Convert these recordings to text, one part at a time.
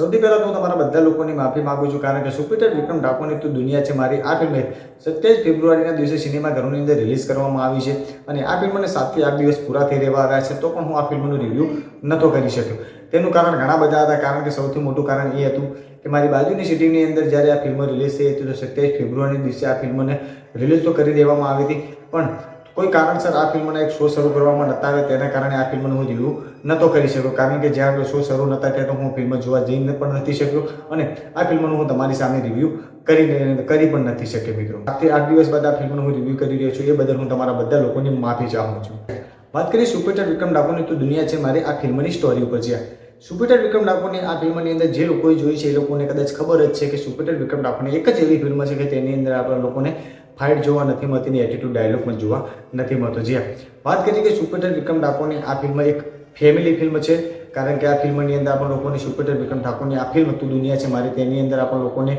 સૌથી પહેલાં તો હું તમારા બધા લોકોની માફી માગું છું, કારણ કે સુપીટર વિક્રમ ઠાકોરની તો દુનિયા છે મારી આ ફિલ્મ 27 ફેબ્રુઆરીના દિવસે સિનેમાઘરોની અંદર રિલીઝ કરવામાં આવી છે અને આ ફિલ્મને 7 થી 8 દિવસ પૂરા થઈ રહેવા આવ્યા છે, તો પણ હું આ ફિલ્મનું રિવ્યૂ નહોતો કરી શક્યો. તેનું કારણ ઘણા બધા હતા, કારણ કે સૌથી મોટું કારણ એ હતું કે મારી બાજુની સિટીની અંદર જ્યારે આ ફિલ્મ રિલીઝ થઈ હતી તો 27 ફેબ્રુઆરીના દિવસે આ ફિલ્મને રિલીઝ તો કરી દેવામાં આવી હતી, પણ કોઈ કારણસર આ ફિલ્મના એક શો શરૂ કરવામાં નહોતા આવે, તેના કારણે આ ફિલ્મનું હું રિવ્યૂ નહોતો કરી શક્યો. કારણ કે જ્યારે શો શરૂ નહોતા ત્યારે હું ફિલ્મ જોવા જઈને પણ નથી શક્યો અને આ ફિલ્મનું હું તમારી સામે રિવ્યૂ કરી પણ નથી શક્યો. મિત્રો, 7 થી 8 દિવસ બાદ આ ફિલ્મનું હું રિવ્યૂ કરી રહ્યો છું, એ બદલ હું તમારા બધા લોકોની માફી ચાહું છું. વાત કરીએ સુપીટર વિક્રમ ઠાકોરની તો દુનિયા છે મારી આ ફિલ્મની સ્ટોરી ઉપર છે. સુપીટર વિક્રમ ઠાકોરની આ ફિલ્મની અંદર જે લોકોએ જોઈ છે એ લોકોને કદાચ ખબર જ છે કે સુપીટર વિક્રમ ઠાકોરની એક જ એવી ફિલ્મ છે કે તેની અંદર આપણા લોકોને ફાઇટ જોવા નથી મળતી ને એટીટ્યુડ ડાયલોગ પણ જોવા નથી મળતો. જે વાત કરીએ કે સુપીટર વિક્રમ ઠાકોરની આ ફિલ્મ એક ફેમિલી ફિલ્મ છે, કારણ કે આ ફિલ્મની અંદર આપણા લોકોને સુપીટર વિક્રમ ઠાકોરની આ ફિલ્મ તું દુનિયા છે મારી તેની અંદર આપણા લોકોને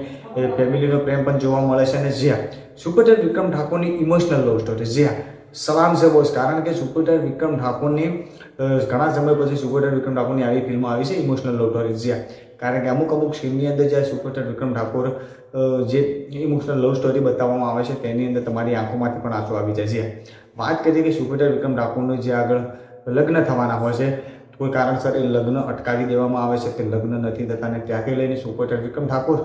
ફેમિલીનો પ્રેમ પણ જોવા મળે છે. અને જ્યાં સુપીટર વિક્રમ ઠાકોરની ઇમોશનલ લવ સ્ટોરી, જ્યાં સલામ છે બોસ, કારણ કે સુપીટર વિક્રમ ઠાકોરની ઘણા સમય પછી સુપીટર વિક્રમ ઠાકોરની આવી ફિલ્મ આવી છે ઇમોશનલ લવ સ્ટોરી. જ્યાં કારણ કે અમુક સીનની અંદર જ્યારે સુપીટર વિક્રમ ઠાકોર જે ઇમોશનલ લવ સ્ટોરી બતાવવામાં આવે છે તેની અંદર તમારી આંખોમાંથી પણ આંસુ આવી જાય છે. વાત કરીએ કે સુપીટર વિક્રમ ઠાકોરનું જે આગળ લગ્ન થવાના હોય છે, કોઈ કારણસર એ લગ્ન અટકાવી દેવામાં આવે છે, તે લગ્ન નથી થતા અને ત્યાંથી લઈને સુપીટર વિક્રમ ઠાકોર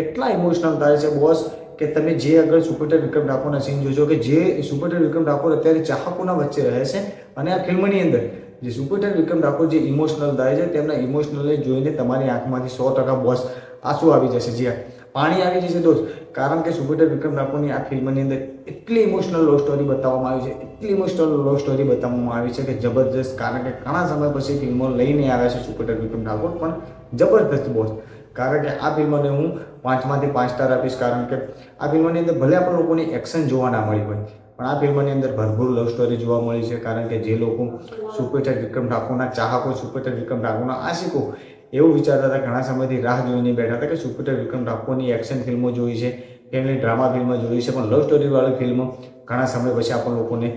એટલા ઇમોશનલ થાય છે બોસ કે તમે જે આગળ સુપીટર વિક્રમ ઠાકોરના સીન જોશો કે જે સુપીટર વિક્રમ ઠાકોર અત્યારે ચાહકોના વચ્ચે રહે છે અને આ ફિલ્મની અંદર જે સુપીટર વિક્રમ ઠાકોર જે ઇમોશનલ થાય છે તેમના ઇમોશનલને જોઈને તમારી આંખમાંથી 100% બોસ આંસુ આવી જશે, જ્યાં પાણી આવી જશે દોસ્ત. કારણ કે સુપીટર વિક્રમ ઠાકોરની આ ફિલ્મની અંદર એટલી ઇમોશનલ લવ સ્ટોરી બતાવવામાં આવી છે, એટલી ઇમોશનલ લવ સ્ટોરી બતાવવામાં આવી છે કે જબરજસ્ત. કારણ કે ઘણા સમય પછી ફિલ્મો લઈને આવ્યા છે સુપીટર વિક્રમ ઠાકોર, પણ જબરદસ્ત બોસ. કારણ કે આ ફિલ્મને હું 5 માંથી 5 સ્ટાર આપીશ, કારણ કે આ ફિલ્મની અંદર ભલે આપણે લોકોની એક્શન જોવા ના મળી હોય, પણ આ ફિલ્મની અંદર ભરપૂર લવ સ્ટોરી જોવા મળી છે. કારણ કે જે લોકો સુપીટર વિક્રમ ઠાકોરના ચાહકો, સુપીટર વિક્રમ ઠાકોરના આશિકો એવું વિચારતા હતા, ઘણા સમયથી રાહ જોઈને બેઠા હતા કે સુપીટર વિક્રમ ઠાકોરની એક્શન ફિલ્મો જોઈ છે, ફેમિલી ડ્રામા ફિલ્મો જોઈ છે, પણ લવ સ્ટોરીવાળી ફિલ્મ ઘણા સમય પછી આપણને લોકોને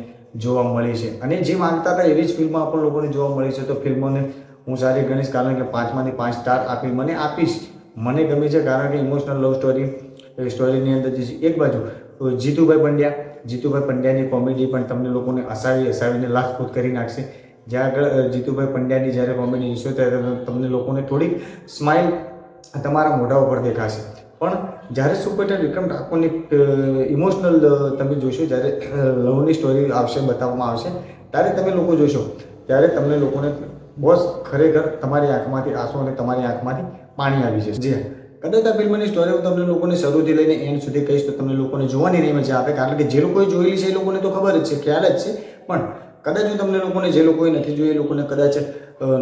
જોવા મળી છે. અને જે માંગતા હતા એવી જ ફિલ્મ આપણને લોકોને જોવા મળી છે, તો ફિલ્મોને હું સારી ગણીશ. કારણ કે 5 માંથી 5 સ્ટાર આ ફિલ્મને આપીશ. મને ગમી છે કારણ કે ઇમોશનલ લવ સ્ટોરીની અંદર જે એક બાજુ જીતુભાઈ પંડ્યાની કોમેડી પણ તમને લોકોને હસાવીને લાખભૂત કરી નાખશે. જ્યાં આગળ જીતુભાઈ પંડ્યાની જ્યારે કોમેડી જોશો ત્યારે તમને લોકોને થોડીક સ્માઇલ તમારા મોઢા ઉપર દેખાશે. પણ જ્યારે સુપીટર વિક્રમ ઠાકોરની ઇમોશનલ તમે જોશો, જ્યારે લવની સ્ટોરી આવશે, બતાવવામાં આવશે, ત્યારે તમે લોકો જોશો ત્યારે તમને લોકોને બોસ ખરેખર તમારી આંખમાંથી આંસુ અને તમારી આંખમાંથી પાણી આવી જશે. જે કદાચ આ ફિલ્મની સ્ટોરી હું તમને લોકોને શરૂથી લઈને એન્ડ સુધી કહીશ તો તમને લોકોને જોવાની નહીં મજા આવે, કારણ કે જે લોકોએ જોયેલી છે એ લોકોને તો ખબર જ છે, ખ્યાલ જ છે. પણ કદાચ હું તમને લોકોને જે લોકોએ નથી જોઈ એ લોકોને કદાચ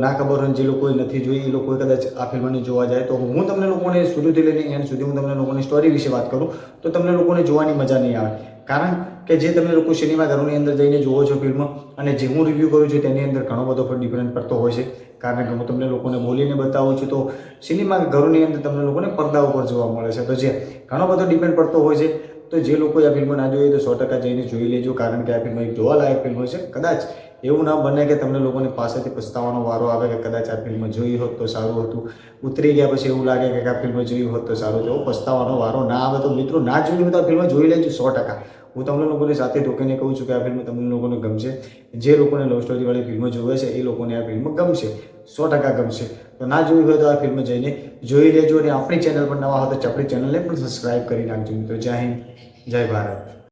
ના ખબર હોય, જે લોકોએ નથી જોઈ એ લોકોએ કદાચ આ ફિલ્મને જોવા જાય, તો હું તમને લોકોને શરૂથી લઈને એન્ડ સુધી હું તમને લોકોની સ્ટોરી વિશે વાત કરું તો તમને લોકોને જોવાની મજા નહીં આવે. કારણ કે જે તમે લોકો સિનેમાઘરોની અંદર જઈને જુઓ છો ફિલ્મ અને જે હું રિવ્યૂ કરું છું તેની અંદર ઘણો બધો ડિફરન્સ પડતો હોય છે. કારણ કે હું તમને લોકોને બોલીને બતાવું છું તો સિનેમાઘરોની અંદર તમને લોકોને પડદા ઉપર જોવા મળે છે, તો જે ઘણો બધો ડિપેન્ડ પડતો હોય છે. તો જે લોકોએ આ ફિલ્મ ના જોઈ તો 100% જઈને જોઈ લેજો, કારણ કે આ ફિલ્મ એક જોવાલાયક ફિલ્મ હોય છે. કદાચ એવું ના બને કે તમને લોકોને પાસેથી પસ્તાવાનો વારો આવે કે કદાચ આ ફિલ્મ જોઈ હોત તો સારું હતું, ઉતરી ગયા પછી એવું લાગે કે આ ફિલ્મ જોઈ હોત તો સારું હતું, પસ્તાવાનો વારો ના આવે. તો મિત્રો, ના જોઈ હોય તો આ ફિલ્મ જોઈ લેજો 100%. હું તમને લોકોની સાથે ઢોકીને કહું છું કે આ ફિલ્મ તમને લોકોને ગમશે. જે લોકોને લવ સ્ટોરીવાળી ફિલ્મ જોવે છે એ લોકોને આ ફિલ્મ ગમશે, 100% ગમશે. તો ના જોઈ હોય તો આ ફિલ્મ જઈને જોઈ લેજો. અને આપણી ચેનલ પર નવા હોય તો આપણી ચેનલને પણ સબસ્ક્રાઈબ કરી નાખજો મિત્રો. જય હિન્દ, જય ભારત.